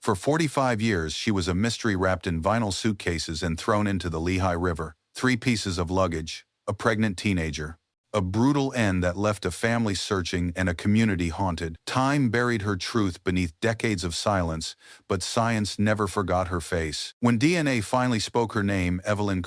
For 45 years, she was a mystery wrapped in vinyl suitcases and thrown into the Lehigh River. 3 pieces of luggage, a pregnant teenager, a brutal end that left a family searching and a community haunted. Time buried her truth beneath decades of silence, but science never forgot her face. When DNA finally spoke her name, Evelyn,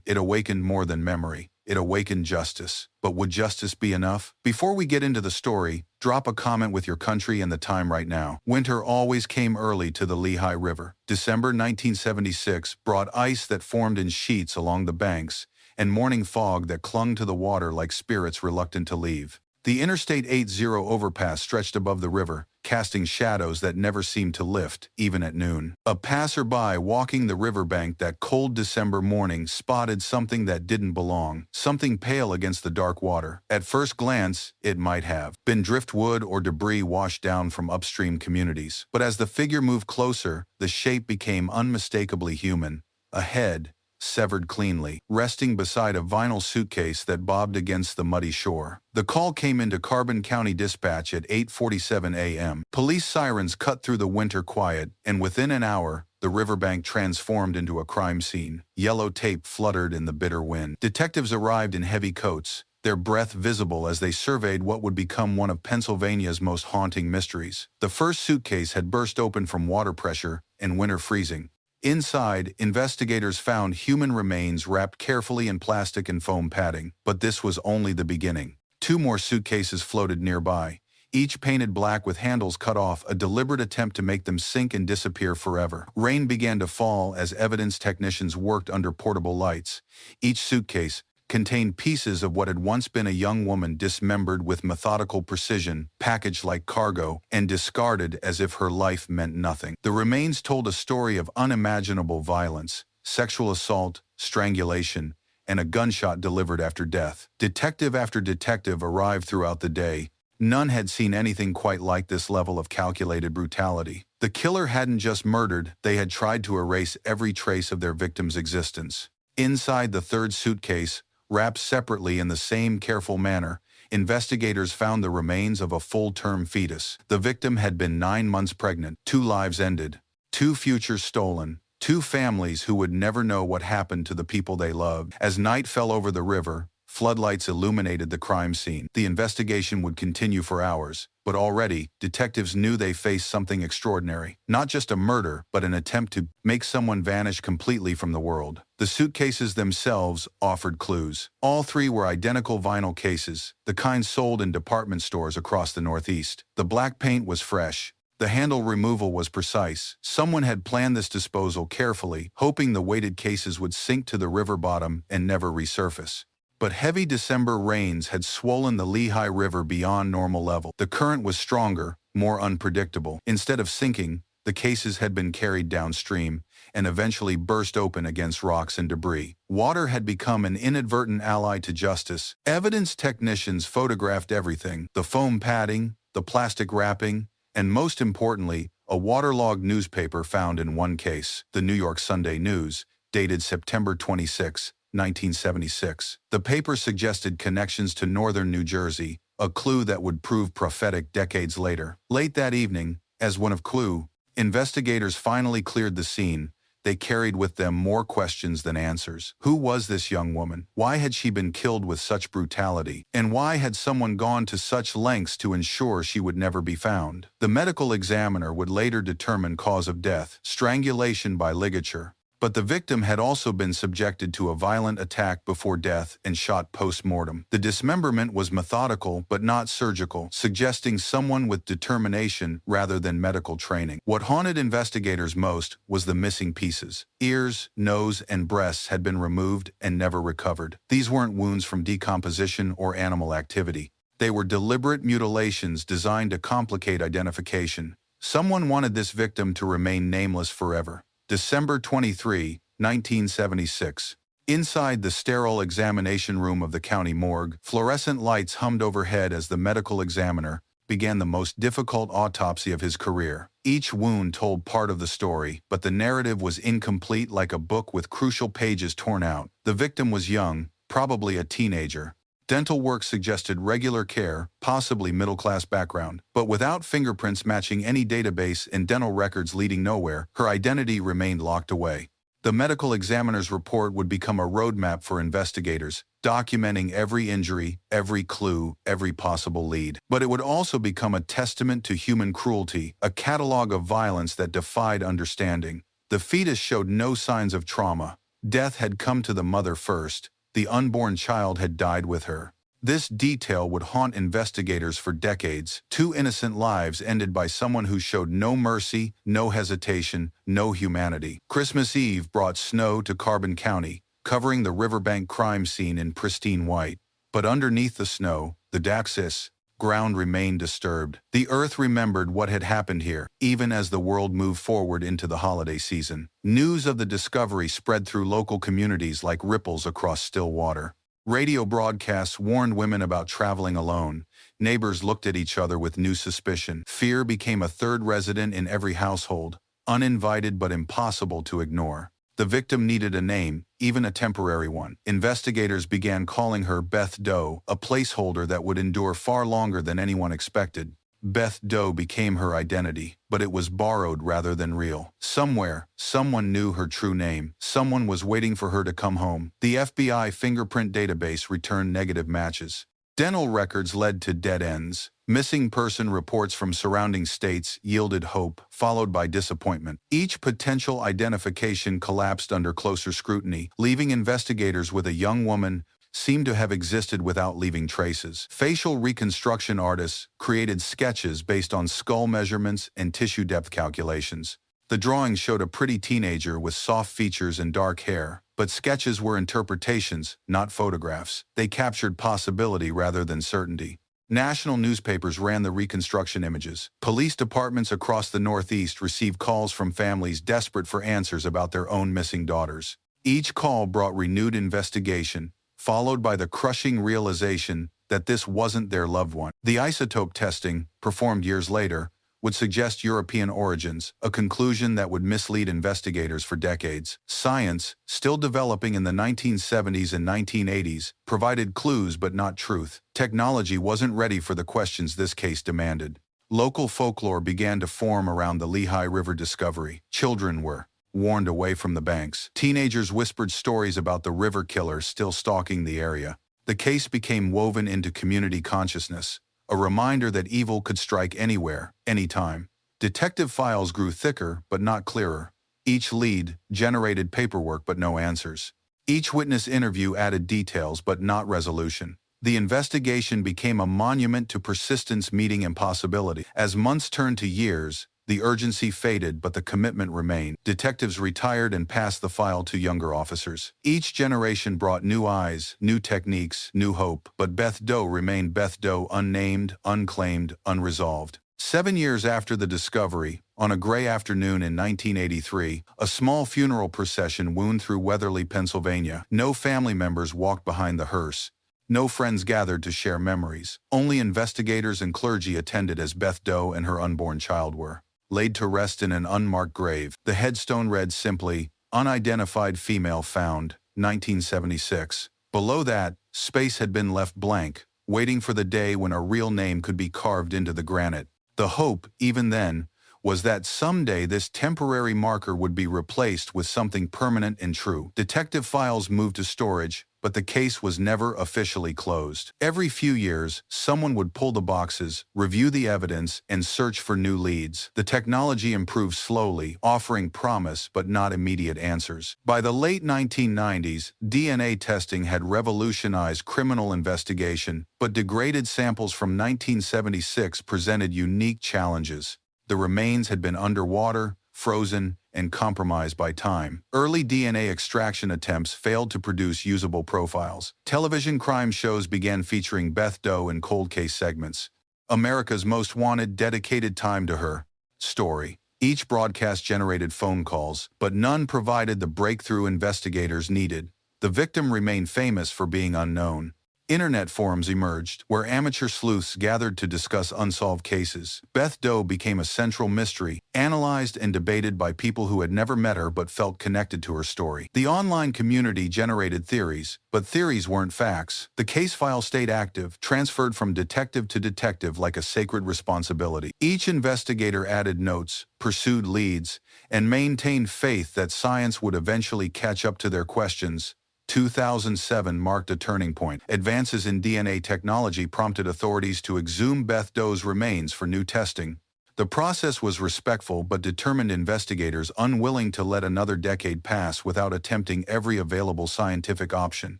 it awakened more than memory. It awakened justice. But would justice be enough? Before we get into the story, drop a comment with your country and the time right now. Winter always came early to the Lehigh River. December 1976 brought ice that formed in sheets along the banks, and morning fog that clung to the water like spirits reluctant to leave. The Interstate 80 overpass stretched above the river, casting shadows that never seemed to lift, even at noon. A passerby walking the riverbank that cold December morning spotted something that didn't belong, something pale against the dark water. At first glance, it might have been driftwood or debris washed down from upstream communities. But as the figure moved closer, the shape became unmistakably human. A head, severed cleanly, resting beside a vinyl suitcase that bobbed against the muddy shore. The call came into Carbon County Dispatch at 8:47 a.m. Police sirens cut through the winter quiet, and within an hour, the riverbank transformed into a crime scene. Yellow tape fluttered in the bitter wind. Detectives arrived in heavy coats, their breath visible as they surveyed what would become one of Pennsylvania's most haunting mysteries. The first suitcase had burst open from water pressure and winter freezing. Inside, investigators found human remains wrapped carefully in plastic and foam padding. But this was only the beginning. 2 more suitcases floated nearby, each painted black with handles cut off, a deliberate attempt to make them sink and disappear forever. Rain began to fall as evidence technicians worked under portable lights. Each suitcase contained pieces of what had once been a young woman, dismembered with methodical precision, packaged like cargo, and discarded as if her life meant nothing. The remains told a story of unimaginable violence, sexual assault, strangulation, and a gunshot delivered after death. Detective after detective arrived throughout the day. None had seen anything quite like this level of calculated brutality. The killer hadn't just murdered, they had tried to erase every trace of their victim's existence. Inside the third suitcase, wrapped separately in the same careful manner, investigators found the remains of a full-term fetus. The victim had been 9 months pregnant. 2 lives ended, 2 futures stolen, 2 families who would never know what happened to the people they loved. As night fell over the river, floodlights illuminated the crime scene. The investigation would continue for hours, but already, detectives knew they faced something extraordinary. Not just a murder, but an attempt to make someone vanish completely from the world. The suitcases themselves offered clues. All 3 were identical vinyl cases, the kind sold in department stores across the Northeast. The black paint was fresh. The handle removal was precise. Someone had planned this disposal carefully, hoping the weighted cases would sink to the river bottom and never resurface. But heavy December rains had swollen the Lehigh River beyond normal level. The current was stronger, more unpredictable. Instead of sinking, the cases had been carried downstream and eventually burst open against rocks and debris. Water had become an inadvertent ally to justice. Evidence technicians photographed everything: the foam padding, the plastic wrapping, and most importantly, a waterlogged newspaper found in one case, the New York Sunday News, dated September 26, 1976. The paper suggested connections to northern New Jersey, a clue that would prove prophetic decades later. Late that evening, as one of clue, investigators finally cleared the scene. They carried with them more questions than answers. Who was this young woman? Why had she been killed with such brutality? And why had someone gone to such lengths to ensure she would never be found? The medical examiner would later determine cause of death: strangulation by ligature. But the victim had also been subjected to a violent attack before death and shot post-mortem. The dismemberment was methodical but not surgical, suggesting someone with determination rather than medical training. What haunted investigators most was the missing pieces. Ears, nose, and breasts had been removed and never recovered. These weren't wounds from decomposition or animal activity. They were deliberate mutilations designed to complicate identification. Someone wanted this victim to remain nameless forever. December 23, 1976. Inside the sterile examination room of the county morgue, fluorescent lights hummed overhead as the medical examiner began the most difficult autopsy of his career. Each wound told part of the story, but the narrative was incomplete, like a book with crucial pages torn out. The victim was young, probably a teenager. Dental work suggested regular care, possibly middle-class background, but without fingerprints matching any database and dental records leading nowhere, her identity remained locked away. The medical examiner's report would become a roadmap for investigators, documenting every injury, every clue, every possible lead. But it would also become a testament to human cruelty, a catalog of violence that defied understanding. The fetus showed no signs of trauma. Death had come to the mother first. The unborn child had died with her. This detail would haunt investigators for decades. 2 innocent lives ended by someone who showed no mercy, no hesitation, no humanity. Christmas Eve brought snow to Carbon County, covering the riverbank crime scene in pristine white. But underneath the snow, the Daxis ground remained disturbed. The earth remembered what had happened here, even as the world moved forward into the holiday season. News of the discovery spread through local communities like ripples across still water. Radio broadcasts warned women about traveling alone. Neighbors looked at each other with new suspicion. Fear became a third resident in every household, uninvited but impossible to ignore. The victim needed a name, even a temporary one. Investigators began calling her Beth Doe, a placeholder that would endure far longer than anyone expected. Beth Doe became her identity, but it was borrowed rather than real. Somewhere, someone knew her true name. Someone was waiting for her to come home. The FBI fingerprint database returned negative matches. Dental records led to dead ends. Missing person reports from surrounding states yielded hope, followed by disappointment. Each potential identification collapsed under closer scrutiny, leaving investigators with a young woman seemed to have existed without leaving traces. Facial reconstruction artists created sketches based on skull measurements and tissue depth calculations. The drawings showed a pretty teenager with soft features and dark hair, but sketches were interpretations, not photographs. They captured possibility rather than certainty. National newspapers ran the reconstruction images. Police departments across the Northeast received calls from families desperate for answers about their own missing daughters. Each call brought renewed investigation, followed by the crushing realization that this wasn't their loved one. The isotope testing, performed years later, would suggest European origins, a conclusion that would mislead investigators for decades. Science, still developing in the 1970s and 1980s, provided clues but not truth. Technology wasn't ready for the questions this case demanded. Local folklore began to form around the Lehigh River discovery. Children were warned away from the banks. Teenagers whispered stories about the river killer still stalking the area. The case became woven into community consciousness, a reminder that evil could strike anywhere, anytime. Detective files grew thicker but not clearer. Each lead generated paperwork but no answers. Each witness interview added details but not resolution. The investigation became a monument to persistence meeting impossibility. As months turned to years, the urgency faded but the commitment remained. Detectives retired and passed the file to younger officers. Each generation brought new eyes, new techniques, new hope, but Beth Doe remained Beth Doe, unnamed, unclaimed, unresolved. 7 years after the discovery, on a gray afternoon in 1983, a small funeral procession wound through Weatherly, Pennsylvania. No family members walked behind the hearse. No friends gathered to share memories. Only investigators and clergy attended as Beth Doe and her unborn child were laid to rest in an unmarked grave. The headstone read simply, "Unidentified female found, 1976. Below that, space had been left blank, waiting for the day when a real name could be carved into the granite. The hope, even then, was that someday this temporary marker would be replaced with something permanent and true. Detective files moved to storage, but the case was never officially closed. Every few years, someone would pull the boxes, review the evidence, and search for new leads. The technology improved slowly, offering promise but not immediate answers. By the late 1990s, DNA testing had revolutionized criminal investigation, but degraded samples from 1976 presented unique challenges. The remains had been underwater, frozen, and compromised by time. Early DNA extraction attempts failed to produce usable profiles. Television crime shows began featuring Beth Doe in cold case segments. America's Most Wanted dedicated time to her story. Each broadcast generated phone calls, but none provided the breakthrough investigators needed. The victim remained famous for being unknown. Internet forums emerged, where amateur sleuths gathered to discuss unsolved cases. Beth Doe became a central mystery, analyzed and debated by people who had never met her but felt connected to her story. The online community generated theories, but theories weren't facts. The case file stayed active, transferred from detective to detective like a sacred responsibility. Each investigator added notes, pursued leads, and maintained faith that science would eventually catch up to their questions. 2007 marked a turning point. Advances in DNA technology prompted authorities to exhume Beth Doe's remains for new testing. The process was respectful but determined investigators unwilling to let another decade pass without attempting every available scientific option.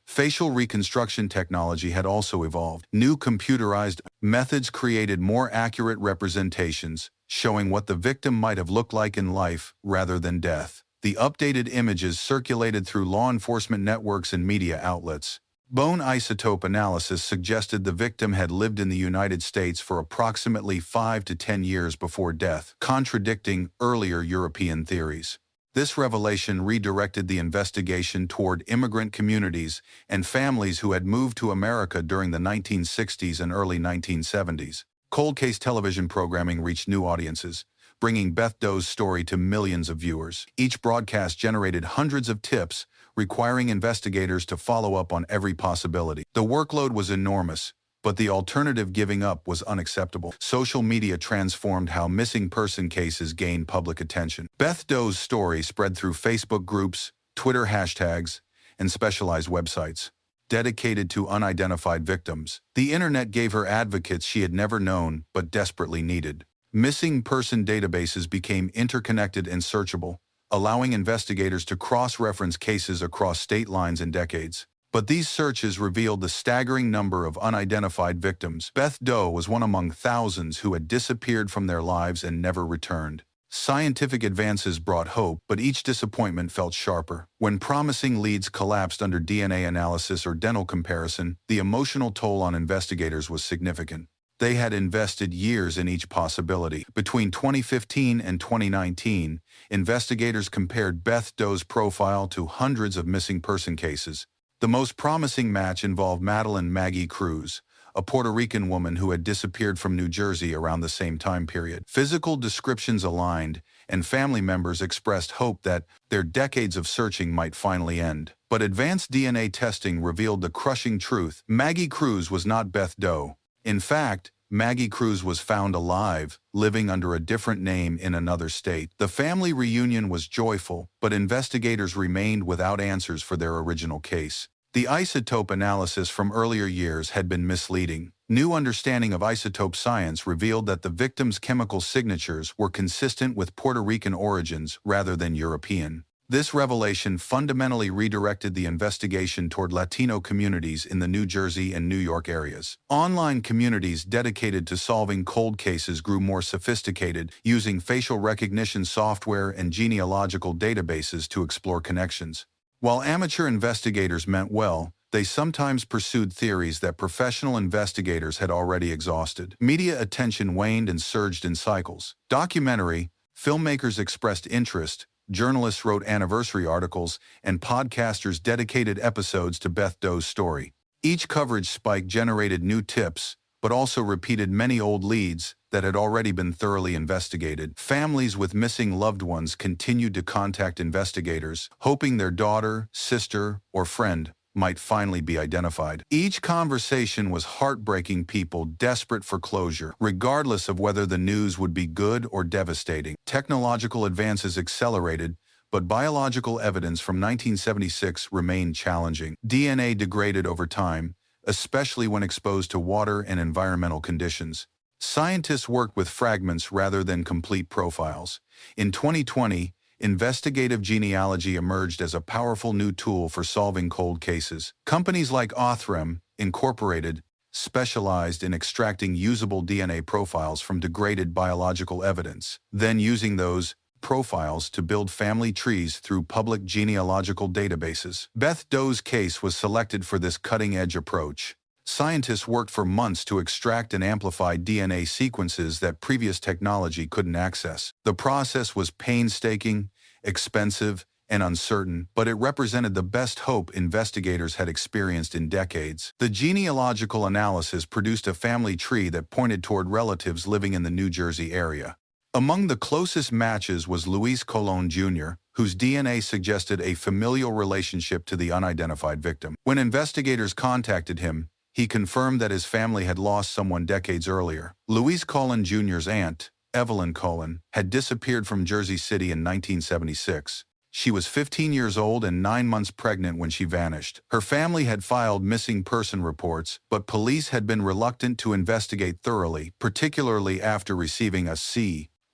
Facial reconstruction technology had also evolved. New computerized methods created more accurate representations, showing what the victim might have looked like in life rather than death. The updated images circulated through law enforcement networks and media outlets. Bone isotope analysis suggested the victim had lived in the United States for approximately 5 to 10 years before death, contradicting earlier European theories. This revelation redirected the investigation toward immigrant communities and families who had moved to America during the 1960s and early 1970s. Cold case television programming reached new audiences, bringing Beth Doe's story to millions of viewers. Each broadcast generated hundreds of tips, requiring investigators to follow up on every possibility. The workload was enormous, but the alternative, giving up, was unacceptable. Social media transformed how missing person cases gained public attention. Beth Doe's story spread through Facebook groups, Twitter hashtags, and specialized websites dedicated to unidentified victims. The internet gave her advocates she had never known but desperately needed. Missing person databases became interconnected and searchable, allowing investigators to cross-reference cases across state lines and decades. But these searches revealed the staggering number of unidentified victims. Beth Doe was one among thousands who had disappeared from their lives and never returned. Scientific advances brought hope, but each disappointment felt sharper. When promising leads collapsed under DNA analysis or dental comparison, the emotional toll on investigators was significant. They had invested years in each possibility. Between 2015 and 2019, investigators compared Beth Doe's profile to hundreds of missing person cases. The most promising match involved Madeline Maggie Cruz, a Puerto Rican woman who had disappeared from New Jersey around the same time period. Physical descriptions aligned, and family members expressed hope that their decades of searching might finally end. But advanced DNA testing revealed the crushing truth. Maggie Cruz was not Beth Doe. In fact, Maggie Cruz was found alive, living under a different name in another state. The family reunion was joyful, but investigators remained without answers for their original case. The isotope analysis from earlier years had been misleading. New understanding of isotope science revealed that the victim's chemical signatures were consistent with Puerto Rican origins rather than European. This revelation fundamentally redirected the investigation toward Latino communities in the New Jersey and New York areas. Online communities dedicated to solving cold cases grew more sophisticated, using facial recognition software and genealogical databases to explore connections. While amateur investigators meant well, they sometimes pursued theories that professional investigators had already exhausted. Media attention waned and surged in cycles. Filmmakers expressed interest, journalists wrote anniversary articles, and podcasters dedicated episodes to Beth Doe's story. Each coverage spike generated new tips, but also repeated many old leads that had already been thoroughly investigated. Families with missing loved ones continued to contact investigators, hoping their daughter, sister, or friend might finally be identified. Each conversation was heartbreaking, people desperate for closure, regardless of whether the news would be good or devastating. Technological advances accelerated, but biological evidence from 1976 remained challenging. DNA degraded over time, especially when exposed to water and environmental conditions. Scientists worked with fragments rather than complete profiles. In 2020, investigative genealogy emerged as a powerful new tool for solving cold cases. Companies like Autopsy, Incorporated, specialized in extracting usable DNA profiles from degraded biological evidence, then using those profiles to build family trees through public genealogical databases. Beth Doe's case was selected for this cutting-edge approach. Scientists worked for months to extract and amplify DNA sequences that previous technology couldn't access. The process was painstaking, expensive, and uncertain, but it represented the best hope investigators had experienced in decades. The genealogical analysis produced a family tree that pointed toward relatives living in the New Jersey area. Among the closest matches was Luis Colon Jr., whose DNA suggested a familial relationship to the unidentified victim. When investigators contacted him, he confirmed that his family had lost someone decades earlier. Luis Colon Jr.'s aunt, Evelyn Colon, had disappeared from Jersey City in 1976. She was 15 years old and 9 months pregnant when she vanished. Her family had filed missing person reports, but police had been reluctant to investigate thoroughly, particularly after receiving a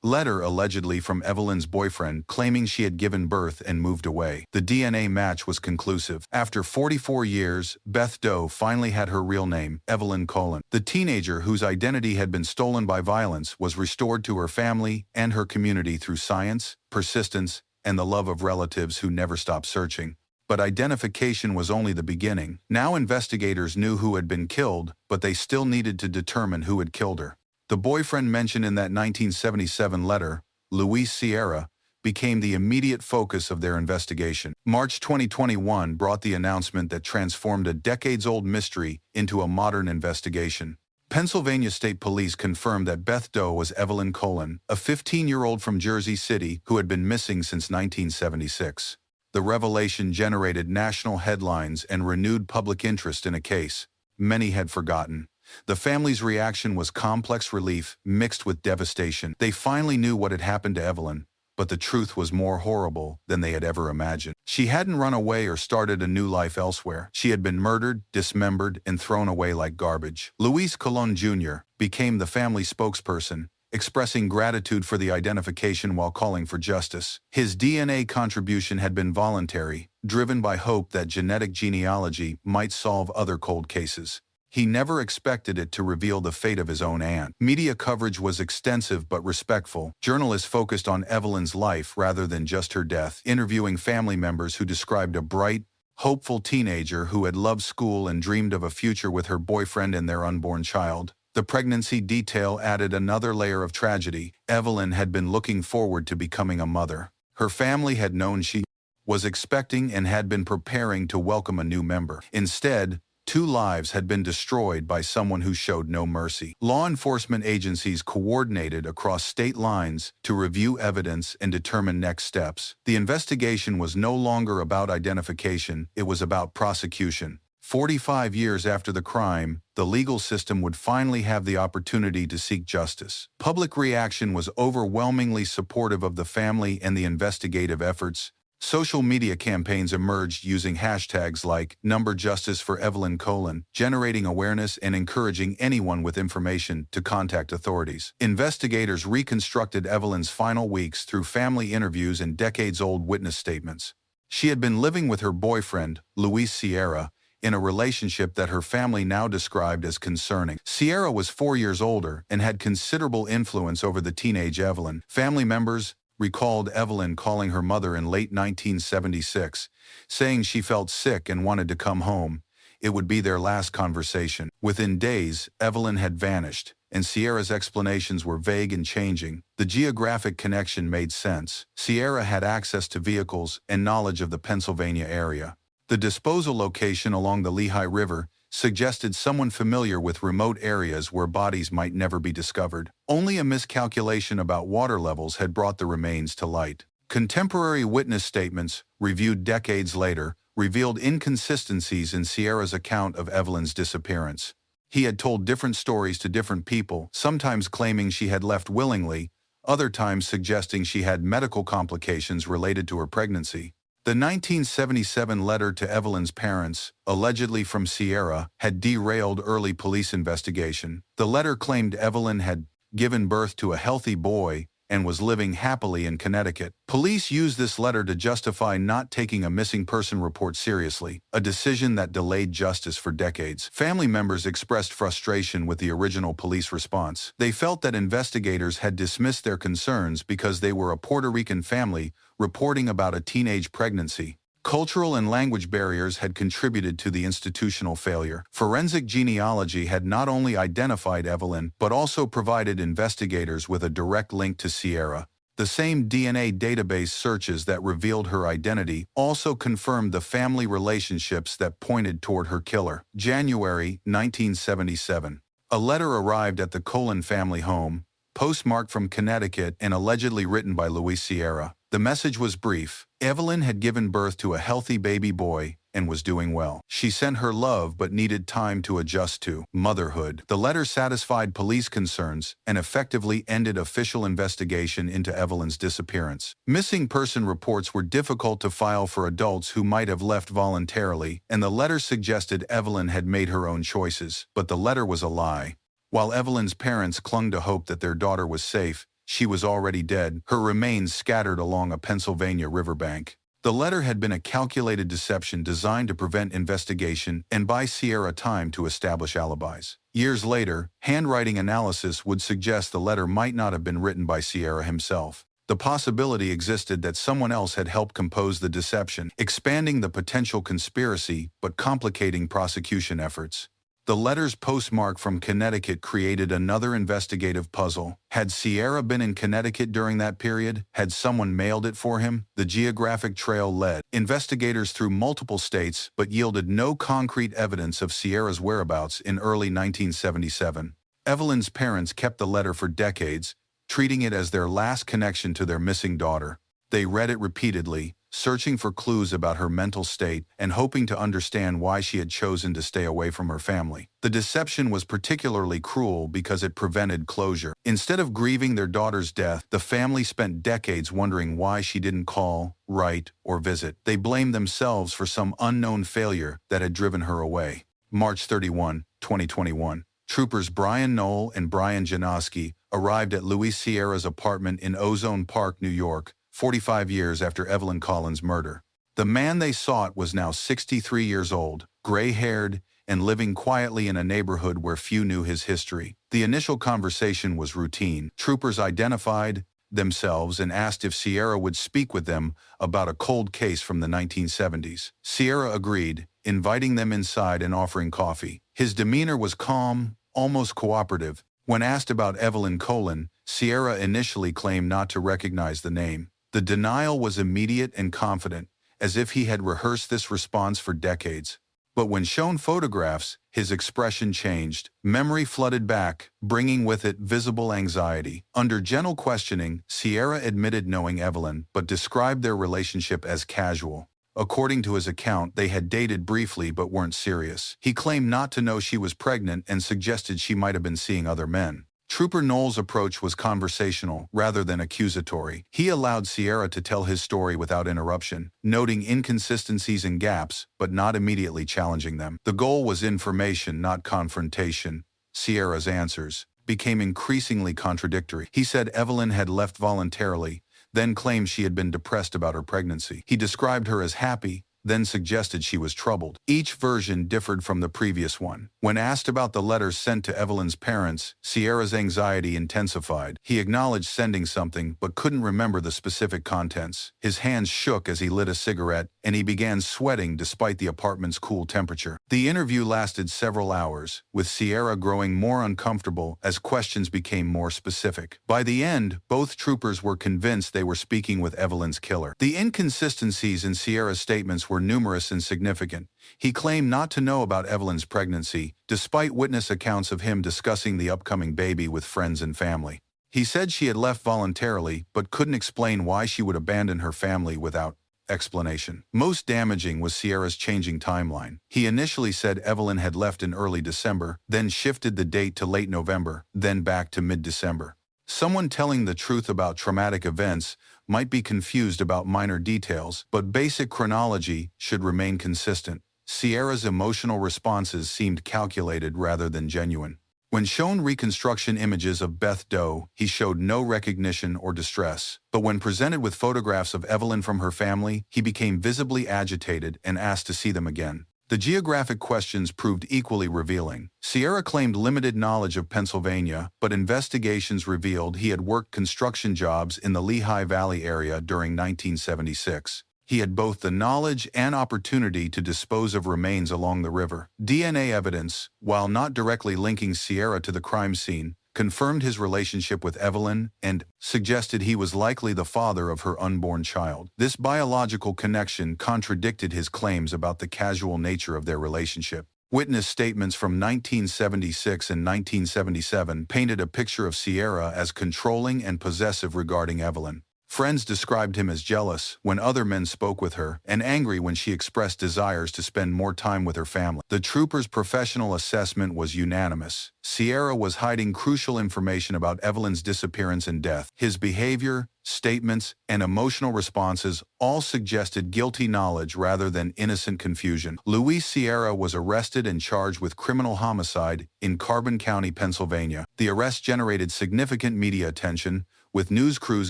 letter allegedly from Evelyn's boyfriend claiming she had given birth and moved away. The DNA match was conclusive. After 44 years, Beth Doe finally had her real name, Evelyn Colon. The teenager whose identity had been stolen by violence was restored to her family and her community through science, persistence, and the love of relatives who never stopped searching. But identification was only the beginning. Now investigators knew who had been killed, but they still needed to determine who had killed her. The boyfriend mentioned in that 1977 letter, Luis Sierra, became the immediate focus of their investigation. March 2021 brought the announcement that transformed a decades-old mystery into a modern investigation. Pennsylvania State Police confirmed that Beth Doe was Evelyn Colon, a 15-year-old from Jersey City who had been missing since 1976. The revelation generated national headlines and renewed public interest in a case many had forgotten. The family's reaction was complex relief mixed with devastation. They finally knew what had happened to Evelyn, but the truth was more horrible than they had ever imagined. She hadn't run away or started a new life elsewhere. She had been murdered, dismembered, and thrown away like garbage. Luis Colon Jr. became the family spokesperson, expressing gratitude for the identification while calling for justice. His DNA contribution had been voluntary, driven by hope that genetic genealogy might solve other cold cases. He never expected it to reveal the fate of his own aunt. Media coverage was extensive but respectful. Journalists focused on Evelyn's life rather than just her death, interviewing family members who described a bright, hopeful teenager who had loved school and dreamed of a future with her boyfriend and their unborn child. The pregnancy detail added another layer of tragedy. Evelyn had been looking forward to becoming a mother. Her family had known she was expecting and had been preparing to welcome a new member. Instead, 2 lives had been destroyed by someone who showed no mercy. Law enforcement agencies coordinated across state lines to review evidence and determine next steps. The investigation was no longer about identification, it was about prosecution. 45 years after the crime, the legal system would finally have the opportunity to seek justice. Public reaction was overwhelmingly supportive of the family and the investigative efforts. Social media campaigns emerged using hashtags like #JusticeForEvelyn, generating awareness and encouraging anyone with information to contact authorities. Investigators reconstructed Evelyn's final weeks through family interviews and decades-old witness statements. She had been living with her boyfriend, Luis Sierra, in a relationship that her family now described as concerning. Sierra was 4 years older and had considerable influence over the teenage Evelyn. Family members recalled Evelyn calling her mother in late 1976, saying she felt sick and wanted to come home. It would be their last conversation. Within days, Evelyn had vanished, and Sierra's explanations were vague and changing. The geographic connection made sense. Sierra had access to vehicles and knowledge of the Pennsylvania area. The disposal location along the Lehigh River suggested someone familiar with remote areas where bodies might never be discovered. Only a miscalculation about water levels had brought the remains to light. Contemporary witness statements, reviewed decades later, revealed inconsistencies in Sierra's account of Evelyn's disappearance. He had told different stories to different people, sometimes claiming she had left willingly, other times suggesting she had medical complications related to her pregnancy. The 1977 letter to Evelyn's parents, allegedly from Sierra, had derailed early police investigation. The letter claimed Evelyn had given birth to a healthy boy and was living happily in Connecticut. Police used this letter to justify not taking a missing person report seriously, a decision that delayed justice for decades. Family members expressed frustration with the original police response. They felt that investigators had dismissed their concerns because they were a Puerto Rican family reporting about a teenage pregnancy. Cultural and language barriers had contributed to the institutional failure. Forensic genealogy had not only identified Evelyn, but also provided investigators with a direct link to Sierra. The same DNA database searches that revealed her identity also confirmed the family relationships that pointed toward her killer. January 1977. A letter arrived at the Colon family home, postmarked from Connecticut and allegedly written by Luis Sierra. The message was brief. Evelyn had given birth to a healthy baby boy and was doing well. She sent her love but needed time to adjust to motherhood. The letter satisfied police concerns and effectively ended official investigation into Evelyn's disappearance. Missing person reports were difficult to file for adults who might have left voluntarily, and the letter suggested Evelyn had made her own choices. But the letter was a lie. While Evelyn's parents clung to hope that their daughter was safe, she was already dead, her remains scattered along a Pennsylvania riverbank. The letter had been a calculated deception designed to prevent investigation and buy Sierra time to establish alibis. Years later, handwriting analysis would suggest the letter might not have been written by Sierra himself. The possibility existed that someone else had helped compose the deception, expanding the potential conspiracy but complicating prosecution efforts. The letter's postmark from Connecticut created another investigative puzzle. Had Sierra been in Connecticut during that period? Had someone mailed it for him? The geographic trail led investigators through multiple states but yielded no concrete evidence of Sierra's whereabouts in early 1977. Evelyn's parents kept the letter for decades, treating it as their last connection to their missing daughter. They read it repeatedly, searching for clues about her mental state and hoping to understand why she had chosen to stay away from her family. The deception was particularly cruel because it prevented closure. Instead of grieving their daughter's death, the family spent decades wondering why she didn't call, write, or visit. They blamed themselves for some unknown failure that had driven her away. March 31, 2021. Troopers Brian Knoll and Brian Janoski arrived at Luis Sierra's apartment in Ozone Park, New York, 45 years after Evelyn Collins' murder. The man they sought was now 63 years old, gray-haired, and living quietly in a neighborhood where few knew his history. The initial conversation was routine. Troopers identified themselves and asked if Sierra would speak with them about a cold case from the 1970s. Sierra agreed, inviting them inside and offering coffee. His demeanor was calm, almost cooperative. When asked about Evelyn Collins, Sierra initially claimed not to recognize the name. The denial was immediate and confident, as if he had rehearsed this response for decades. But when shown photographs, his expression changed. Memory flooded back, bringing with it visible anxiety. Under gentle questioning, Sierra admitted knowing Evelyn, but described their relationship as casual. According to his account, they had dated briefly but weren't serious. He claimed not to know she was pregnant and suggested she might have been seeing other men. Trooper Knoll's approach was conversational rather than accusatory. He allowed Sierra to tell his story without interruption, noting inconsistencies and gaps, but not immediately challenging them. The goal was information, not confrontation. Sierra's answers became increasingly contradictory. He said Evelyn had left voluntarily, then claimed she had been depressed about her pregnancy. He described her as happy, then suggested she was troubled. Each version differed from the previous one. When asked about the letters sent to Evelyn's parents, Sierra's anxiety intensified. He acknowledged sending something, but couldn't remember the specific contents. His hands shook as he lit a cigarette, and he began sweating despite the apartment's cool temperature. The interview lasted several hours, with Sierra growing more uncomfortable as questions became more specific. By the end, both troopers were convinced they were speaking with Evelyn's killer. The inconsistencies in Sierra's statements were numerous and significant. He claimed not to know about Evelyn's pregnancy, despite witness accounts of him discussing the upcoming baby with friends and family. He said she had left voluntarily, but couldn't explain why she would abandon her family without explanation. Most damaging was Sierra's changing timeline. He initially said Evelyn had left in early December, then shifted the date to late November, then back to mid-December. Someone telling the truth about traumatic events might be confused about minor details, but basic chronology should remain consistent. Sierra's emotional responses seemed calculated rather than genuine. When shown reconstruction images of Beth Doe, he showed no recognition or distress. But when presented with photographs of Evelyn from her family, he became visibly agitated and asked to see them again. The geographic questions proved equally revealing. Sierra claimed limited knowledge of Pennsylvania, but investigations revealed he had worked construction jobs in the Lehigh Valley area during 1976. He had both the knowledge and opportunity to dispose of remains along the river. DNA evidence, while not directly linking Sierra to the crime scene, confirmed his relationship with Evelyn, and suggested he was likely the father of her unborn child. This biological connection contradicted his claims about the casual nature of their relationship. Witness statements from 1976 and 1977 painted a picture of Sierra as controlling and possessive regarding Evelyn. Friends described him as jealous when other men spoke with her and angry when she expressed desires to spend more time with her family. The trooper's professional assessment was unanimous. Sierra was hiding crucial information about Evelyn's disappearance and death. His behavior, statements, and emotional responses all suggested guilty knowledge rather than innocent confusion. Luis Sierra was arrested and charged with criminal homicide in Carbon County, Pennsylvania. The arrest generated significant media attention, with news crews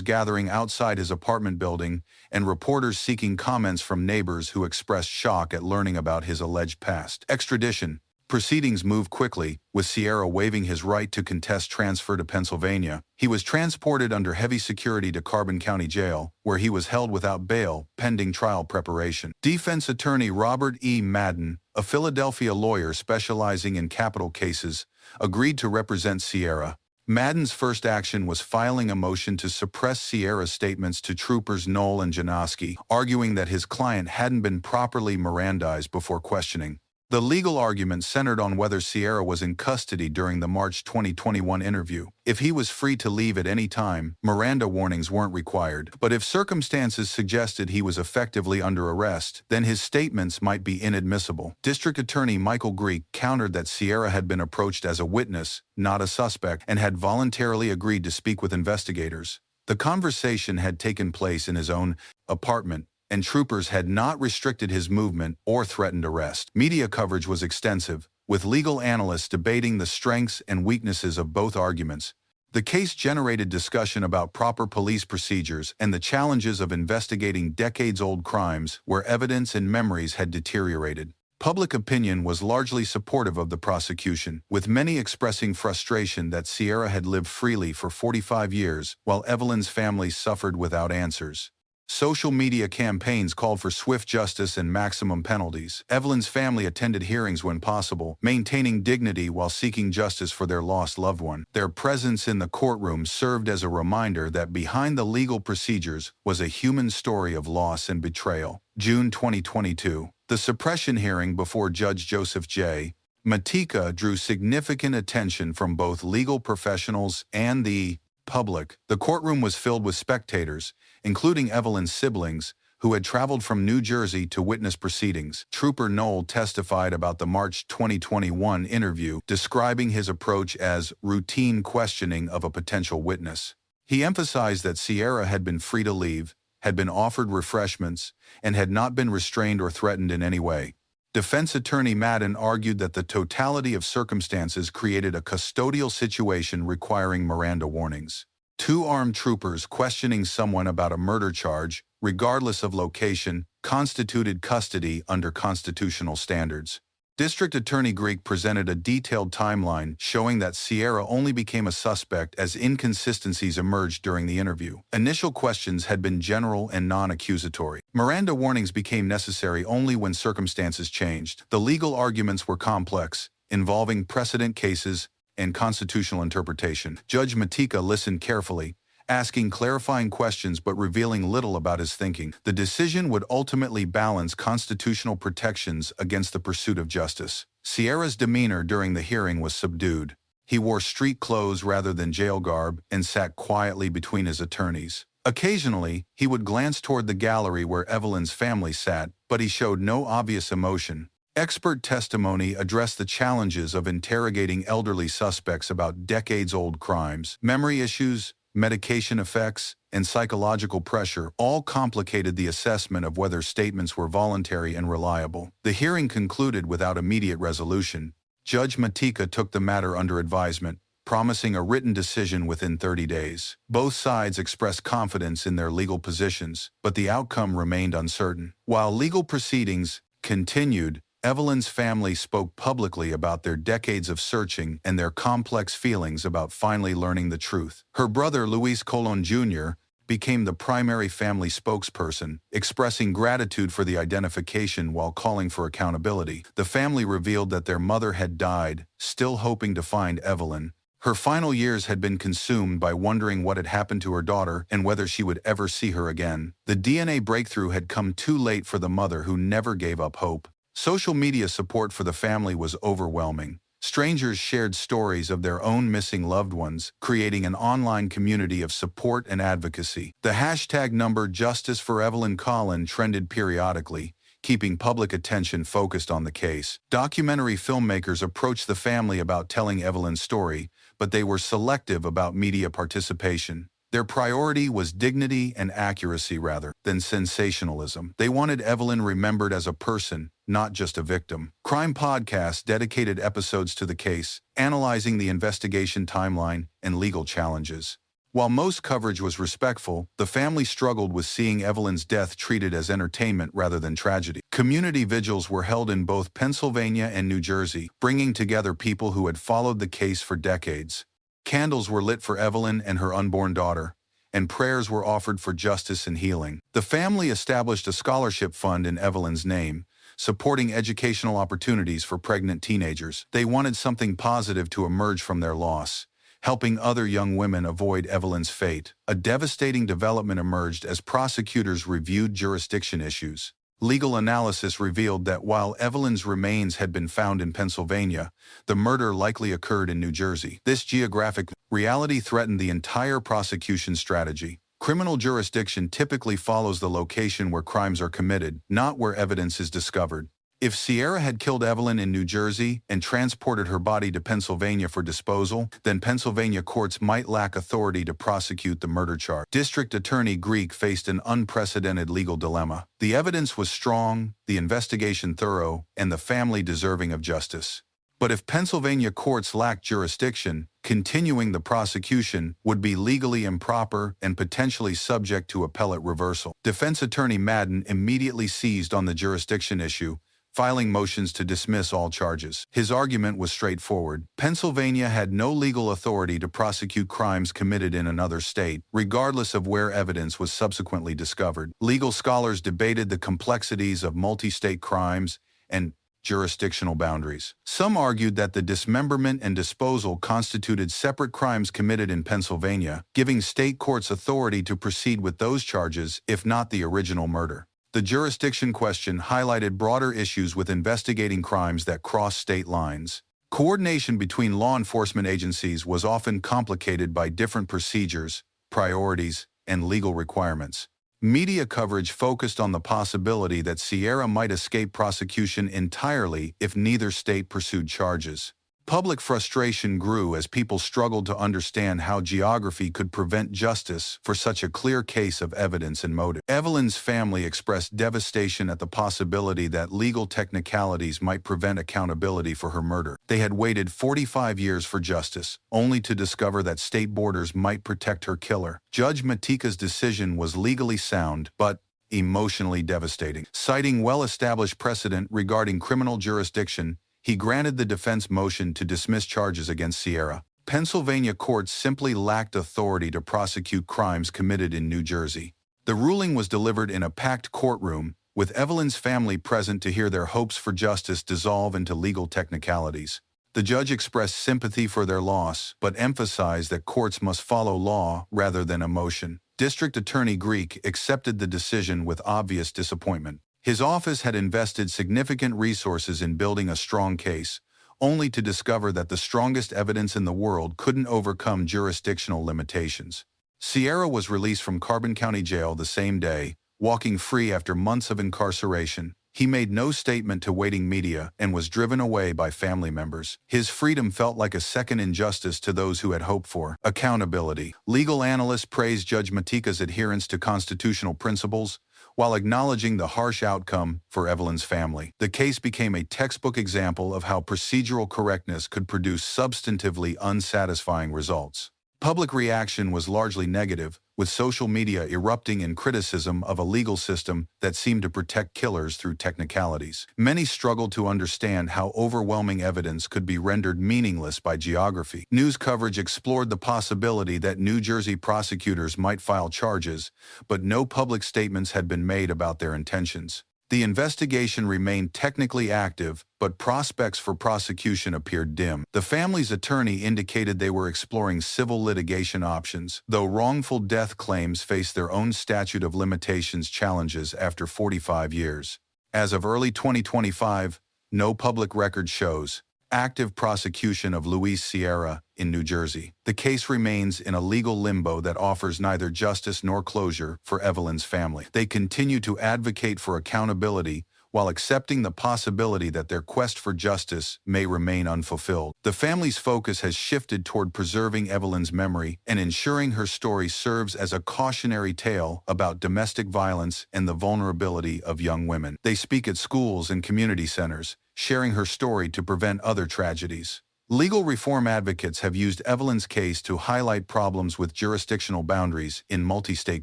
gathering outside his apartment building and reporters seeking comments from neighbors who expressed shock at learning about his alleged past. Extradition. Proceedings moved quickly, with Sierra waiving his right to contest transfer to Pennsylvania. He was transported under heavy security to Carbon County Jail, where he was held without bail, pending trial preparation. Defense attorney Robert E. Madden, a Philadelphia lawyer specializing in capital cases, agreed to represent Sierra. Madden's first action was filing a motion to suppress Sierra's statements to troopers Knoll and Janoski, arguing that his client hadn't been properly Mirandized before questioning. The legal argument centered on whether Sierra was in custody during the March 2021 interview. If he was free to leave at any time, Miranda warnings weren't required. But if circumstances suggested he was effectively under arrest, then his statements might be inadmissible. District Attorney Michael Greek countered that Sierra had been approached as a witness, not a suspect, and had voluntarily agreed to speak with investigators. The conversation had taken place in his own apartment, and troopers had not restricted his movement or threatened arrest. Media coverage was extensive, with legal analysts debating the strengths and weaknesses of both arguments. The case generated discussion about proper police procedures and the challenges of investigating decades-old crimes where evidence and memories had deteriorated. Public opinion was largely supportive of the prosecution, with many expressing frustration that Sierra had lived freely for 45 years, while Evelyn's family suffered without answers. Social media campaigns called for swift justice and maximum penalties. Evelyn's family attended hearings when possible, maintaining dignity while seeking justice for their lost loved one. Their presence in the courtroom served as a reminder that behind the legal procedures was a human story of loss and betrayal. June 2022. The suppression hearing before Judge Joseph J. Matika drew significant attention from both legal professionals and the public. The courtroom was filled with spectators, including Evelyn's siblings, who had traveled from New Jersey to witness proceedings. Trooper Knoll testified about the March 2021 interview, describing his approach as routine questioning of a potential witness. He emphasized that Sierra had been free to leave, had been offered refreshments, and had not been restrained or threatened in any way. Defense attorney Madden argued that the totality of circumstances created a custodial situation requiring Miranda warnings. Two armed troopers questioning someone about a murder charge, regardless of location, constituted custody under constitutional standards. District Attorney Greek presented a detailed timeline showing that Sierra only became a suspect as inconsistencies emerged during the interview. Initial questions had been general and non-accusatory. Miranda warnings became necessary only when circumstances changed. The legal arguments were complex, involving precedent cases and constitutional interpretation. Judge Matika listened carefully, asking clarifying questions but revealing little about his thinking. The decision would ultimately balance constitutional protections against the pursuit of justice. Sierra's demeanor during the hearing was subdued. He wore street clothes rather than jail garb and sat quietly between his attorneys. Occasionally, he would glance toward the gallery where Evelyn's family sat, but he showed no obvious emotion. Expert testimony addressed the challenges of interrogating elderly suspects about decades-old crimes. Memory issues, medication effects, and psychological pressure all complicated the assessment of whether statements were voluntary and reliable. The hearing concluded without immediate resolution. Judge Matika took the matter under advisement, promising a written decision within 30 days. Both sides expressed confidence in their legal positions, but the outcome remained uncertain. While legal proceedings continued, Evelyn's family spoke publicly about their decades of searching and their complex feelings about finally learning the truth. Her brother, Luis Colon Jr., became the primary family spokesperson, expressing gratitude for the identification while calling for accountability. The family revealed that their mother had died, still hoping to find Evelyn, Her final years had been consumed by wondering what had happened to her daughter and whether she would ever see her again. The DNA breakthrough had come too late for the mother who never gave up hope. Social media support for the family was overwhelming. Strangers shared stories of their own missing loved ones, creating an online community of support and advocacy. The hashtag number Justice for Evelyn Collin trended periodically, keeping public attention focused on the case. Documentary filmmakers approached the family about telling Evelyn's story, but they were selective about media participation. Their priority was dignity and accuracy rather than sensationalism. They wanted Evelyn remembered as a person, not just a victim. Crime podcasts dedicated episodes to the case, analyzing the investigation timeline and legal challenges. While most coverage was respectful, the family struggled with seeing Evelyn's death treated as entertainment rather than tragedy. Community vigils were held in both Pennsylvania and New Jersey, bringing together people who had followed the case for decades. Candles were lit for Evelyn and her unborn daughter, and prayers were offered for justice and healing. The family established a scholarship fund in Evelyn's name, supporting educational opportunities for pregnant teenagers. They wanted something positive to emerge from their loss, helping other young women avoid Evelyn's fate. A devastating development emerged as prosecutors reviewed jurisdiction issues. Legal analysis revealed that while Evelyn's remains had been found in Pennsylvania, the murder likely occurred in New Jersey. This geographic reality threatened the entire prosecution strategy. Criminal jurisdiction typically follows the location where crimes are committed, not where evidence is discovered. If Sierra had killed Evelyn in New Jersey and transported her body to Pennsylvania for disposal, then Pennsylvania courts might lack authority to prosecute the murder charge. District Attorney Greek faced an unprecedented legal dilemma. The evidence was strong, the investigation thorough, and the family deserving of justice. But if Pennsylvania courts lacked jurisdiction, continuing the prosecution would be legally improper and potentially subject to appellate reversal. Defense Attorney Madden immediately seized on the jurisdiction issue, filing motions to dismiss all charges. His argument was straightforward. Pennsylvania had no legal authority to prosecute crimes committed in another state, regardless of where evidence was subsequently discovered. Legal scholars debated the complexities of multi-state crimes and jurisdictional boundaries. Some argued that the dismemberment and disposal constituted separate crimes committed in Pennsylvania, giving state courts authority to proceed with those charges, if not the original murder. The jurisdiction question highlighted broader issues with investigating crimes that cross state lines. Coordination between law enforcement agencies was often complicated by different procedures, priorities, and legal requirements. Media coverage focused on the possibility that Sierra might escape prosecution entirely if neither state pursued charges. Public frustration grew as people struggled to understand how geography could prevent justice for such a clear case of evidence and motive. Evelyn's family expressed devastation at the possibility that legal technicalities might prevent accountability for her murder. They had waited 45 years for justice, only to discover that state borders might protect her killer. Judge Matika's decision was legally sound, but emotionally devastating. Citing well-established precedent regarding criminal jurisdiction, he granted the defense motion to dismiss charges against Sierra. Pennsylvania courts simply lacked authority to prosecute crimes committed in New Jersey. The ruling was delivered in a packed courtroom, with Evelyn's family present to hear their hopes for justice dissolve into legal technicalities. The judge expressed sympathy for their loss, but emphasized that courts must follow law rather than emotion. District Attorney Greek accepted the decision with obvious disappointment. His office had invested significant resources in building a strong case, only to discover that the strongest evidence in the world couldn't overcome jurisdictional limitations. Sierra was released from Carbon County Jail the same day, walking free after months of incarceration. He made no statement to waiting media and was driven away by family members. His freedom felt like a second injustice to those who had hoped for accountability. Legal analysts praised Judge Matika's adherence to constitutional principles, while acknowledging the harsh outcome for Evelyn's family. The case became a textbook example of how procedural correctness could produce substantively unsatisfying results. Public reaction was largely negative, with social media erupting in criticism of a legal system that seemed to protect killers through technicalities. Many struggled to understand how overwhelming evidence could be rendered meaningless by geography. News coverage explored the possibility that New Jersey prosecutors might file charges, but no public statements had been made about their intentions. The investigation remained technically active, but prospects for prosecution appeared dim. The family's attorney indicated they were exploring civil litigation options, though wrongful death claims face their own statute of limitations challenges after 45 years. As of early 2025, no public record shows active prosecution of Luis Sierra in New Jersey. The case remains in a legal limbo that offers neither justice nor closure for Evelyn's family. They continue to advocate for accountability while accepting the possibility that their quest for justice may remain unfulfilled. The family's focus has shifted toward preserving Evelyn's memory and ensuring her story serves as a cautionary tale about domestic violence and the vulnerability of young women. They speak at schools and community centers, sharing her story to prevent other tragedies. Legal reform advocates have used Evelyn's case to highlight problems with jurisdictional boundaries in multi-state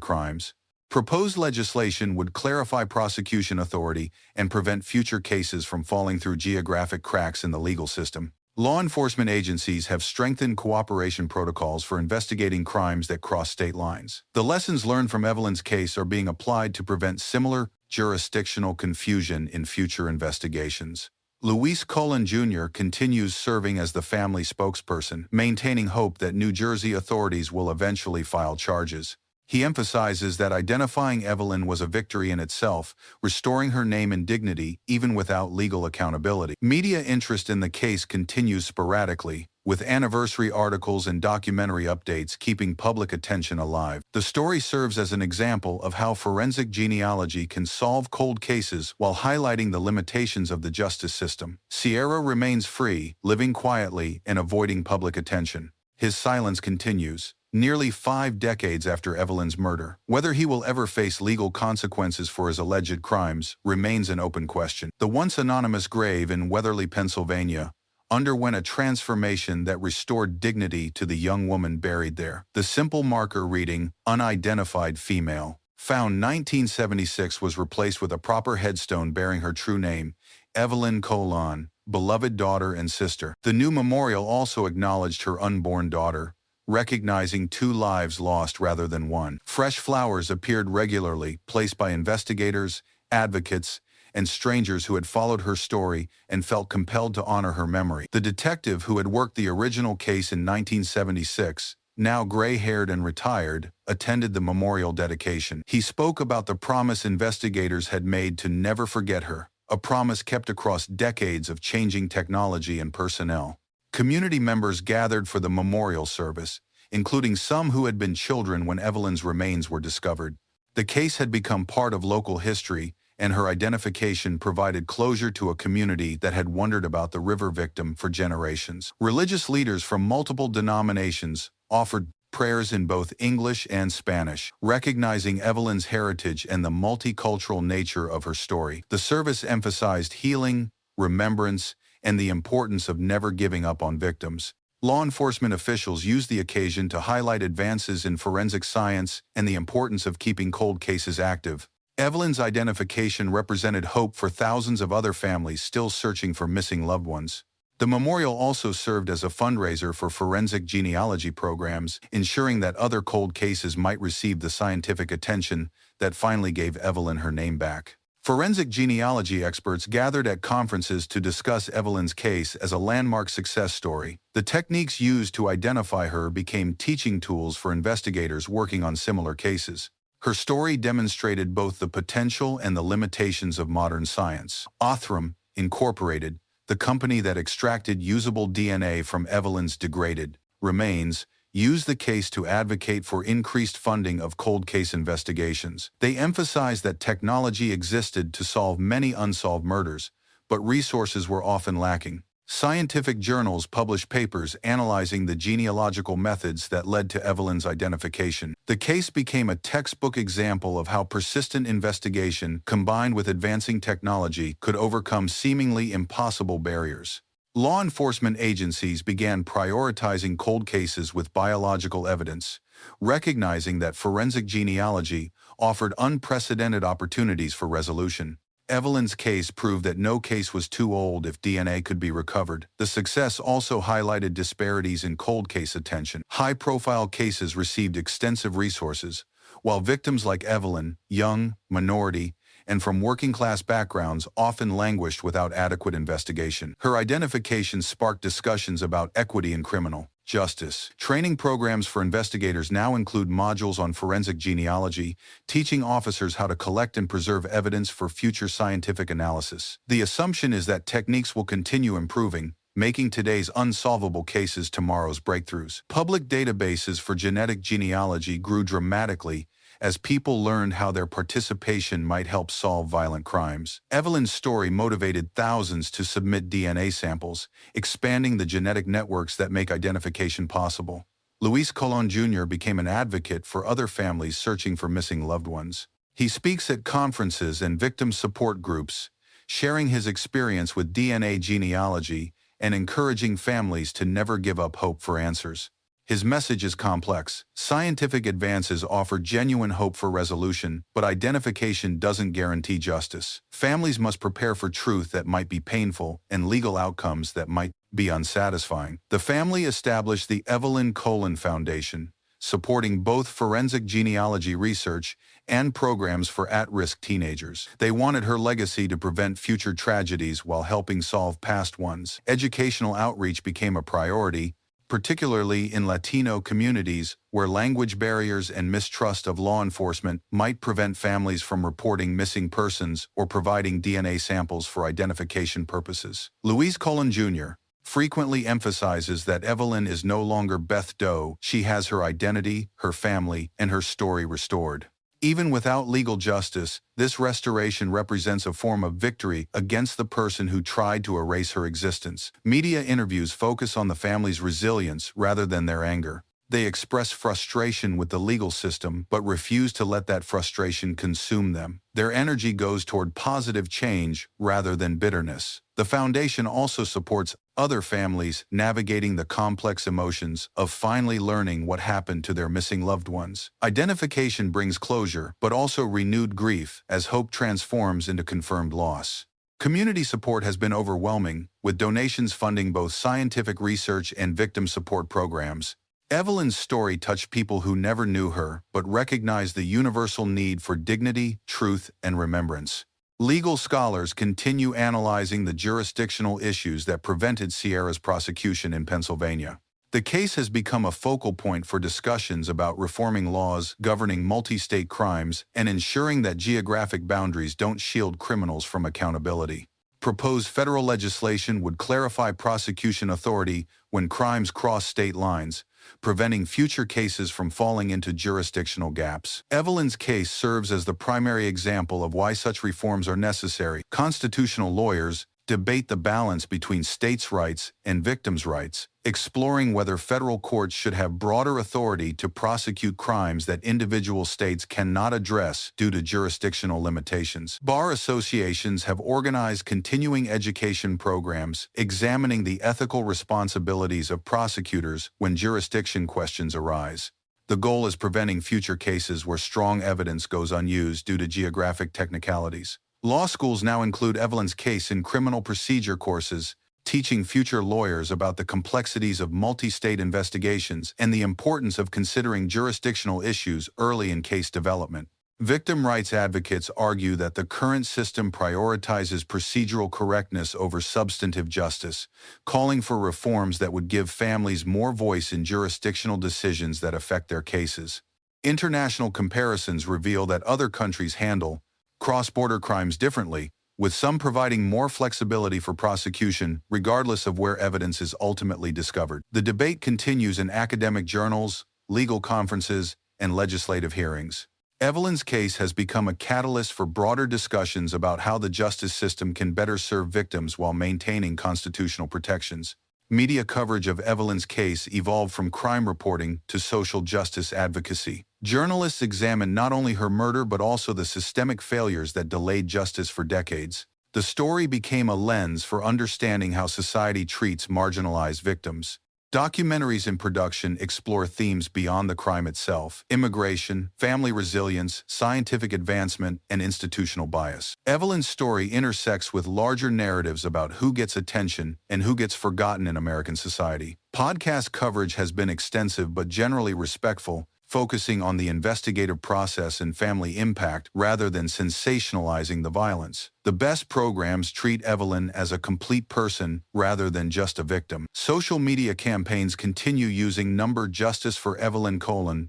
crimes. Proposed legislation would clarify prosecution authority and prevent future cases from falling through geographic cracks in the legal system. Law enforcement agencies have strengthened cooperation protocols for investigating crimes that cross state lines. The lessons learned from Evelyn's case are being applied to prevent similar jurisdictional confusion in future investigations. Luis Cullen Jr. continues serving as the family spokesperson, maintaining hope that New Jersey authorities will eventually file charges. He emphasizes that identifying Evelyn was a victory in itself, restoring her name and dignity even without legal accountability. Media interest in the case continues sporadically, with anniversary articles and documentary updates keeping public attention alive. The story serves as an example of how forensic genealogy can solve cold cases while highlighting the limitations of the justice system. Sierra remains free, living quietly and avoiding public attention. His silence continues, nearly 5 decades after Evelyn's murder. Whether he will ever face legal consequences for his alleged crimes remains an open question. The once anonymous grave in Weatherly, Pennsylvania, underwent a transformation that restored dignity to the young woman buried there. The simple marker reading, "Unidentified Female," found 1976 was replaced with a proper headstone bearing her true name, Evelyn Colon, beloved daughter and sister. The new memorial also acknowledged her unborn daughter, recognizing 2 lives lost rather than 1. Fresh flowers appeared regularly, placed by investigators, advocates, and strangers who had followed her story and felt compelled to honor her memory. The detective who had worked the original case in 1976, now gray-haired and retired, attended the memorial dedication. He spoke about the promise investigators had made to never forget her, a promise kept across decades of changing technology and personnel. Community members gathered for the memorial service, including some who had been children when Evelyn's remains were discovered. The case had become part of local history, and her identification provided closure to a community that had wondered about the river victim for generations. Religious leaders from multiple denominations offered prayers in both English and Spanish, recognizing Evelyn's heritage and the multicultural nature of her story. The service emphasized healing, remembrance, and the importance of never giving up on victims. Law enforcement officials used the occasion to highlight advances in forensic science and the importance of keeping cold cases active. Evelyn's identification represented hope for thousands of other families still searching for missing loved ones. The memorial also served as a fundraiser for forensic genealogy programs, ensuring that other cold cases might receive the scientific attention that finally gave Evelyn her name back. Forensic genealogy experts gathered at conferences to discuss Evelyn's case as a landmark success story. The techniques used to identify her became teaching tools for investigators working on similar cases. Her story demonstrated both the potential and the limitations of modern science. Othram, Incorporated, the company that extracted usable DNA from Evelyn's degraded remains, used the case to advocate for increased funding of cold case investigations. They emphasized that technology existed to solve many unsolved murders, but resources were often lacking. Scientific journals published papers analyzing the genealogical methods that led to Evelyn's identification. The case became a textbook example of how persistent investigation, combined with advancing technology, could overcome seemingly impossible barriers. Law enforcement agencies began prioritizing cold cases with biological evidence, recognizing that forensic genealogy offered unprecedented opportunities for resolution. Evelyn's case proved that no case was too old if DNA could be recovered. The success also highlighted disparities in cold case attention. High-profile cases received extensive resources, while victims like Evelyn, young, minority, and from working-class backgrounds often languished without adequate investigation. Her identification sparked discussions about equity in criminal justice. Training programs for investigators now include modules on forensic genealogy, teaching officers how to collect and preserve evidence for future scientific analysis. The assumption is that techniques will continue improving, making today's unsolvable cases tomorrow's breakthroughs. Public databases for genetic genealogy grew dramatically as people learned how their participation might help solve violent crimes. Evelyn's story motivated thousands to submit DNA samples, expanding the genetic networks that make identification possible. Luis Colon Jr. became an advocate for other families searching for missing loved ones. He speaks at conferences and victim support groups, sharing his experience with DNA genealogy and encouraging families to never give up hope for answers. His message is complex. Scientific advances offer genuine hope for resolution, but identification doesn't guarantee justice. Families must prepare for truth that might be painful and legal outcomes that might be unsatisfying. The family established the Evelyn Foundation, supporting both forensic genealogy research and programs for at-risk teenagers. They wanted her legacy to prevent future tragedies while helping solve past ones. Educational outreach became a priority, particularly in Latino communities where language barriers and mistrust of law enforcement might prevent families from reporting missing persons or providing DNA samples for identification purposes. Luis Colon Jr. frequently emphasizes that Evelyn is no longer Beth Doe. She has her identity, her family, and her story restored. Even without legal justice, this restoration represents a form of victory against the person who tried to erase her existence. Media interviews focus on the family's resilience rather than their anger. They express frustration with the legal system, but refuse to let that frustration consume them. Their energy goes toward positive change rather than bitterness. The foundation also supports other families navigating the complex emotions of finally learning what happened to their missing loved ones. Identification brings closure, but also renewed grief as hope transforms into confirmed loss. Community support has been overwhelming, with donations funding both scientific research and victim support programs. Evelyn's story touched people who never knew her, but recognized the universal need for dignity, truth, and remembrance. Legal scholars continue analyzing the jurisdictional issues that prevented Sierra's prosecution in Pennsylvania. The case has become a focal point for discussions about reforming laws governing multi-state crimes and ensuring that geographic boundaries don't shield criminals from accountability. Proposed federal legislation would clarify prosecution authority when crimes cross state lines, preventing future cases from falling into jurisdictional gaps. Evelyn's case serves as the primary example of why such reforms are necessary. Constitutional lawyers debate the balance between states' rights and victims' rights, exploring whether federal courts should have broader authority to prosecute crimes that individual states cannot address due to jurisdictional limitations. Bar associations have organized continuing education programs examining the ethical responsibilities of prosecutors when jurisdiction questions arise. The goal is preventing future cases where strong evidence goes unused due to geographic technicalities. Law schools now include Evelyn's case in criminal procedure courses, teaching future lawyers about the complexities of multi-state investigations and the importance of considering jurisdictional issues early in case development. Victim rights advocates argue that the current system prioritizes procedural correctness over substantive justice, calling for reforms that would give families more voice in jurisdictional decisions that affect their cases. International comparisons reveal that other countries handle cross-border crimes differently, with some providing more flexibility for prosecution regardless of where evidence is ultimately discovered. The debate continues in academic journals, legal conferences, and legislative hearings. Evelyn's case has become a catalyst for broader discussions about how the justice system can better serve victims while maintaining constitutional protections. Media coverage of Evelyn's case evolved from crime reporting to social justice advocacy. Journalists examined not only her murder but also the systemic failures that delayed justice for decades. The story became a lens for understanding how society treats marginalized victims. Documentaries in production explore themes beyond the crime itself: immigration, family resilience, scientific advancement, and institutional bias. Evelyn's story intersects with larger narratives about who gets attention and who gets forgotten in American society. Podcast coverage has been extensive but generally respectful, focusing on the investigative process and family impact rather than sensationalizing the violence. The best programs treat Evelyn as a complete person rather than just a victim. Social media campaigns continue using number Justice for Evelyn :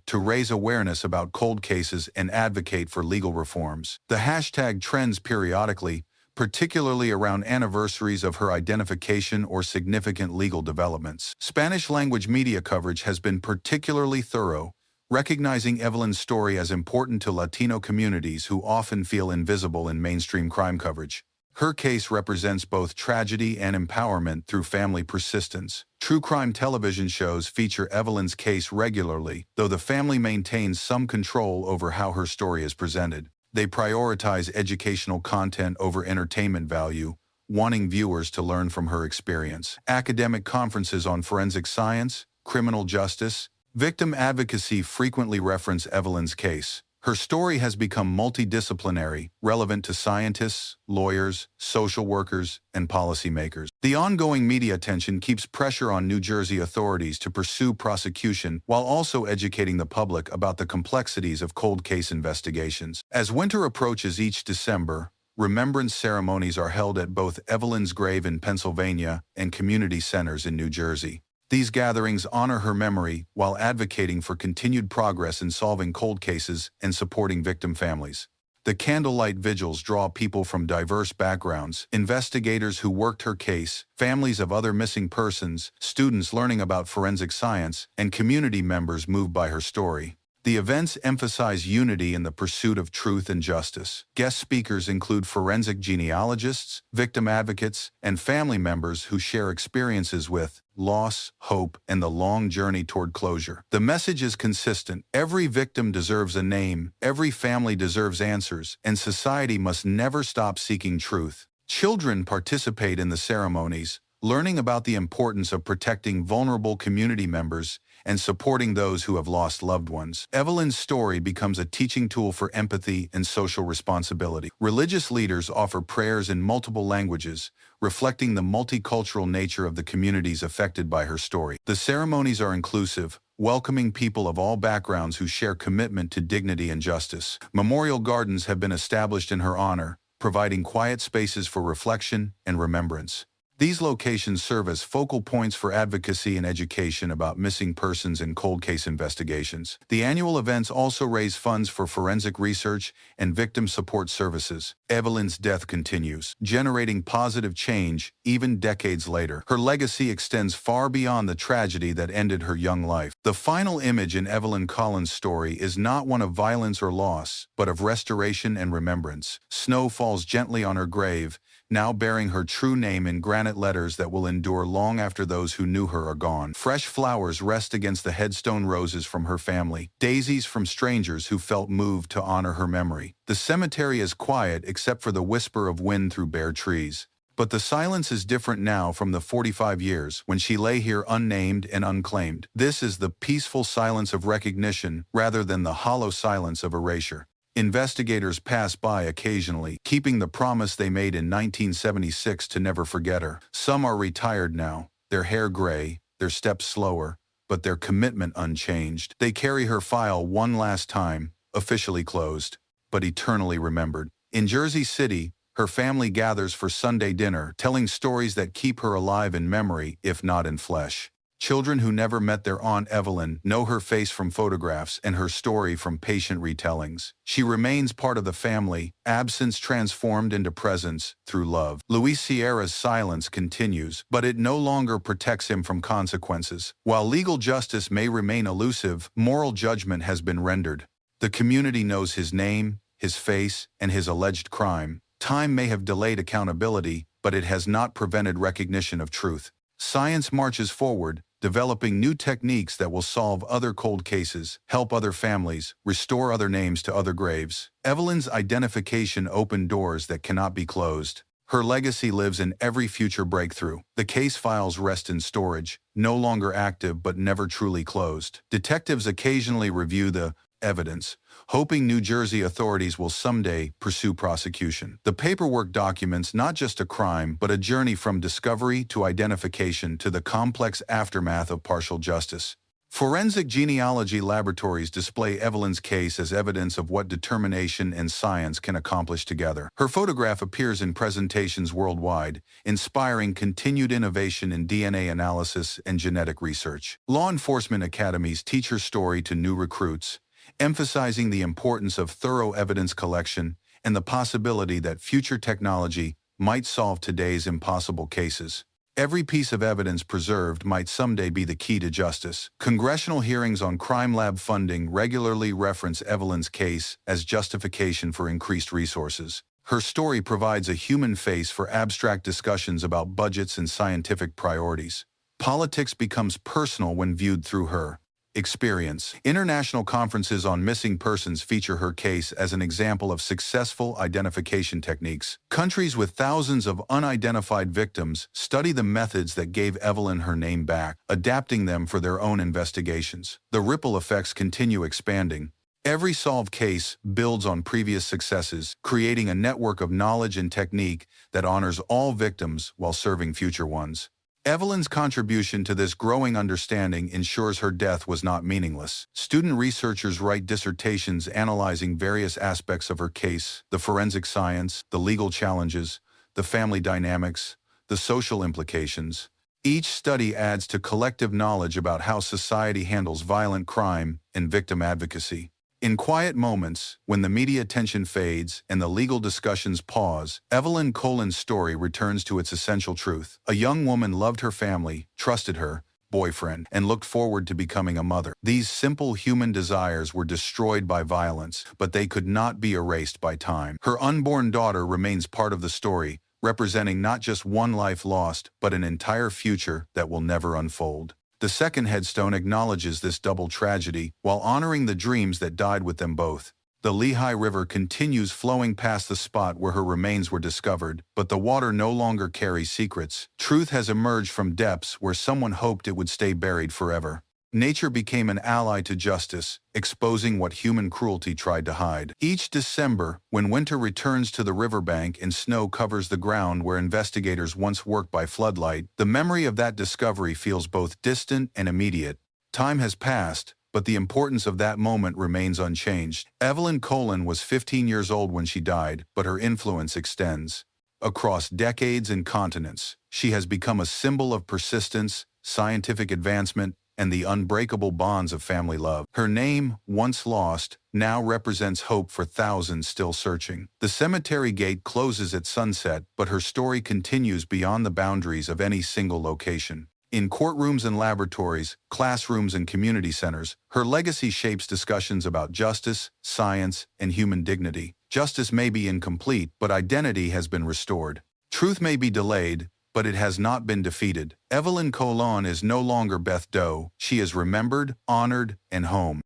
to raise awareness about cold cases and advocate for legal reforms. The hashtag trends periodically, particularly around anniversaries of her identification or significant legal developments. Spanish-language media coverage has been particularly thorough, recognizing Evelyn's story as important to Latino communities who often feel invisible in mainstream crime coverage. Her case represents both tragedy and empowerment through family persistence. True crime television shows feature Evelyn's case regularly, though the family maintains some control over how her story is presented. They prioritize educational content over entertainment value, wanting viewers to learn from her experience. Academic conferences on forensic science, criminal justice, victim advocacy frequently reference Evelyn's case. Her story has become multidisciplinary, relevant to scientists, lawyers, social workers, and policymakers. The ongoing media attention keeps pressure on New Jersey authorities to pursue prosecution while also educating the public about the complexities of cold case investigations. As winter approaches each December, remembrance ceremonies are held at both Evelyn's grave in Pennsylvania and community centers in New Jersey. These gatherings honor her memory while advocating for continued progress in solving cold cases and supporting victim families. The candlelight vigils draw people from diverse backgrounds, investigators who worked her case, families of other missing persons, students learning about forensic science, and community members moved by her story. The events emphasize unity in the pursuit of truth and justice. Guest speakers include forensic genealogists, victim advocates, and family members who share experiences with loss, hope, and the long journey toward closure. The message is consistent. Every victim deserves a name, every family deserves answers, and society must never stop seeking truth. Children participate in the ceremonies, learning about the importance of protecting vulnerable community members and supporting those who have lost loved ones. Evelyn's story becomes a teaching tool for empathy and social responsibility. Religious leaders offer prayers in multiple languages, reflecting the multicultural nature of the communities affected by her story. The ceremonies are inclusive, welcoming people of all backgrounds who share commitment to dignity and justice. Memorial gardens have been established in her honor, providing quiet spaces for reflection and remembrance. These locations serve as focal points for advocacy and education about missing persons and cold case investigations. The annual events also raise funds for forensic research and victim support services. Evelyn's death continues, generating positive change even decades later. Her legacy extends far beyond the tragedy that ended her young life. The final image in Evelyn Collins' story is not one of violence or loss, but of restoration and remembrance. Snow falls gently on her grave, now bearing her true name in granite letters that will endure long after those who knew her are gone. Fresh flowers rest against the headstone, roses from her family, daisies from strangers who felt moved to honor her memory. The cemetery is quiet except for the whisper of wind through bare trees. But the silence is different now from the 45 years when she lay here unnamed and unclaimed. This is the peaceful silence of recognition rather than the hollow silence of erasure. Investigators pass by occasionally, keeping the promise they made in 1976 to never forget her. Some are retired now, their hair gray, their steps slower, but their commitment unchanged. They carry her file one last time, officially closed, but eternally remembered. In Jersey City, her family gathers for Sunday dinner, telling stories that keep her alive in memory, if not in flesh. Children who never met their Aunt Evelyn know her face from photographs and her story from patient retellings. She remains part of the family, absence transformed into presence through love. Luis Sierra's silence continues, but it no longer protects him from consequences. While legal justice may remain elusive, moral judgment has been rendered. The community knows his name, his face, and his alleged crime. Time may have delayed accountability, but it has not prevented recognition of truth. Science marches forward, developing new techniques that will solve other cold cases, help other families, restore other names to other graves. Evelyn's identification opened doors that cannot be closed. Her legacy lives in every future breakthrough. The case files rest in storage, no longer active but never truly closed. Detectives occasionally review the evidence, hoping New Jersey authorities will someday pursue prosecution. The paperwork documents not just a crime, but a journey from discovery to identification to the complex aftermath of partial justice. Forensic genealogy laboratories display Evelyn's case as evidence of what determination and science can accomplish together. Her photograph appears in presentations worldwide, inspiring continued innovation in DNA analysis and genetic research. Law enforcement academies teach her story to new recruits, emphasizing the importance of thorough evidence collection and the possibility that future technology might solve today's impossible cases. Every piece of evidence preserved might someday be the key to justice. Congressional hearings on crime lab funding regularly reference Evelyn's case as justification for increased resources. Her story provides a human face for abstract discussions about budgets and scientific priorities. Politics becomes personal when viewed through her experience. International conferences on missing persons feature her case as an example of successful identification techniques. Countries with thousands of unidentified victims study the methods that gave Evelyn her name back, adapting them for their own investigations. The ripple effects continue expanding. Every solved case builds on previous successes, creating a network of knowledge and technique that honors all victims while serving future ones. Evelyn's contribution to this growing understanding ensures her death was not meaningless. Student researchers write dissertations analyzing various aspects of her case: the forensic science, the legal challenges, the family dynamics, the social implications. Each study adds to collective knowledge about how society handles violent crime and victim advocacy. In quiet moments, when the media attention fades and the legal discussions pause, Evelyn Colin's story returns to its essential truth. A young woman loved her family, trusted her boyfriend, and looked forward to becoming a mother. These simple human desires were destroyed by violence, but they could not be erased by time. Her unborn daughter remains part of the story, representing not just one life lost, but an entire future that will never unfold. The second headstone acknowledges this double tragedy while honoring the dreams that died with them both. The Lehigh River continues flowing past the spot where her remains were discovered, but the water no longer carries secrets. Truth has emerged from depths where someone hoped it would stay buried forever. Nature became an ally to justice, exposing what human cruelty tried to hide. Each December, when winter returns to the riverbank and snow covers the ground where investigators once worked by floodlight, the memory of that discovery feels both distant and immediate. Time has passed, but the importance of that moment remains unchanged. Evelyn Colin was 15 years old when she died, but her influence extends. Across decades and continents, she has become a symbol of persistence, scientific advancement, and the unbreakable bonds of family love. Her name, once lost, now represents hope for thousands still searching. The cemetery gate closes at sunset, but her story continues beyond the boundaries of any single location. In courtrooms and laboratories, classrooms and community centers, her legacy shapes discussions about justice, science, and human dignity. Justice may be incomplete, but identity has been restored. Truth may be delayed, but it has not been defeated. Evelyn Colin is no longer Beth Doe. She is remembered, honored, and home.